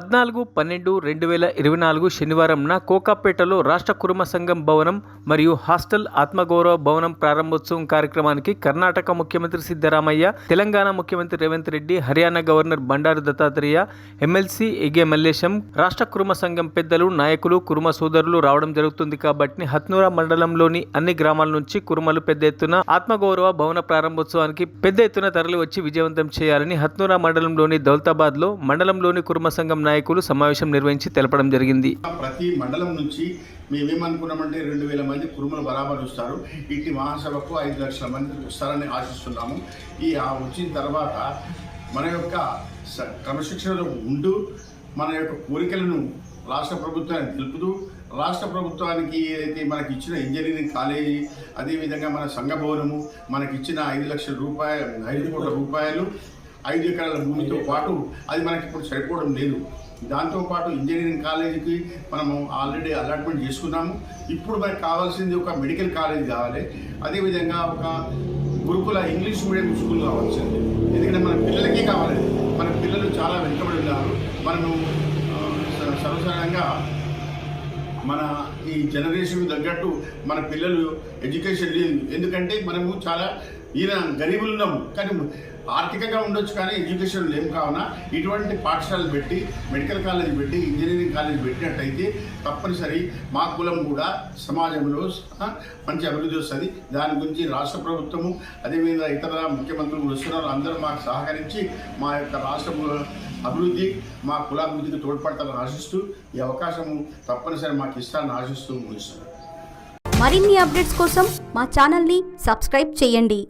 14/12/2024 శనివారంన కోకాపేటలో రాష్ట్ర కుర్మ సంఘం భవనం మరియు హాస్టల్ ఆత్మగౌరవ భవనం ప్రారంభోత్సవం కార్యక్రమానికి కర్ణాటక ముఖ్యమంత్రి సిద్ధరామయ్య, తెలంగాణ ముఖ్యమంత్రి రేవంత్ రెడ్డి, హర్యానా గవర్నర్ బండారు దత్తాత్రేయ, ఎమ్మెల్సీ ఎగే మల్లేశం, రాష్ట్ర కుర్మ సంఘం పెద్దలు, నాయకులు, కుర్మ సోదరులు రావడం జరుగుతుంది కాబట్టి హత్నూరా మండలంలోని అన్ని గ్రామాల నుంచి కుర్మలు పెద్ద ఎత్తున ఆత్మగౌరవ భవన ప్రారంభోత్సవానికి పెద్ద ఎత్తున తరలి వచ్చి విజయవంతం చేయాలని హత్నూరా మండలంలోని దౌలతాబాద్ లో మండలంలోని కుర్మ సంఘం నాయకులు సమావేశం నిర్వహించి తెలపడం జరిగింది. ప్రతి మండలం నుంచి మేమేమనుకున్నామంటే 2000 మంది కుర్మలు బరాబర్ వస్తారు. ఇటు మహాసభకు 5 లక్షల మంది వస్తారని ఆశిస్తున్నాము. వచ్చిన తర్వాత మన యొక్క క్రమశిక్షణలో ఉంటూ మన యొక్క కోరికలను రాష్ట్ర ప్రభుత్వానికి తెలుపుతూ, రాష్ట్ర ప్రభుత్వానికి ఏదైతే మనకి ఇచ్చిన ఇంజనీరింగ్ కాలేజీ, అదేవిధంగా మన సంఘ భవనము, మనకి ఇచ్చిన 5 కోట్ల రూపాయలు 5 ఎకరాల భూమితో పాటు అది మనకి ఇప్పుడు సరిపోవడం లేదు. దాంతోపాటు ఇంజనీరింగ్ కాలేజీకి మనము ఆల్రెడీ అలాట్మెంట్ చేసుకున్నాము. ఇప్పుడు మనకు కావాల్సింది ఒక మెడికల్ కాలేజ్ కావాలి, అదేవిధంగా ఒక గురుకుల ఇంగ్లీష్ మీడియం స్కూల్ కావాల్సింది. ఎందుకంటే మన పిల్లలకే కావాలి. మన పిల్లలు చాలా వెనుకబడి ఉన్నారు. మనము సర్వసాధారణంగా మన ఈ జనరేషన్ తగ్గట్టు మన పిల్లలు ఎడ్యుకేషన్ లేదు. ఎందుకంటే మనము చాలా గరీబులు ఉన్నాము, కానీ ఆర్థికంగా ఉండొచ్చు కానీ ఎడ్యుకేషన్ లేము. కావున ఇటువంటి పాఠశాలలు పెట్టి, మెడికల్ కాలేజ్ పెట్టి, ఇంజనీరింగ్ కాలేజ్ పెట్టినట్టయితే తప్పనిసరి మా కులం కూడా సమాజంలో మంచి అభివృద్ధి వస్తుంది. దాని గురించి రాష్ట్ర ప్రభుత్వము, అదేవిధంగా ఇతర ముఖ్యమంత్రులు వస్తున్నారు. అందరూ మాకు సహకరించి మా యొక్క రాష్ట్ర అభివృద్ధి, మా కులాభివృద్ధికి తోడ్పడతారని ఆశిస్తూ ఈ అవకాశము తప్పనిసరి మాకు ఇస్తారని ఆశిస్తూ ముగిస్తున్నారు. మరిన్ని అప్డేట్స్ కోసం మా ఛానల్ని సబ్స్క్రైబ్ చేయండి.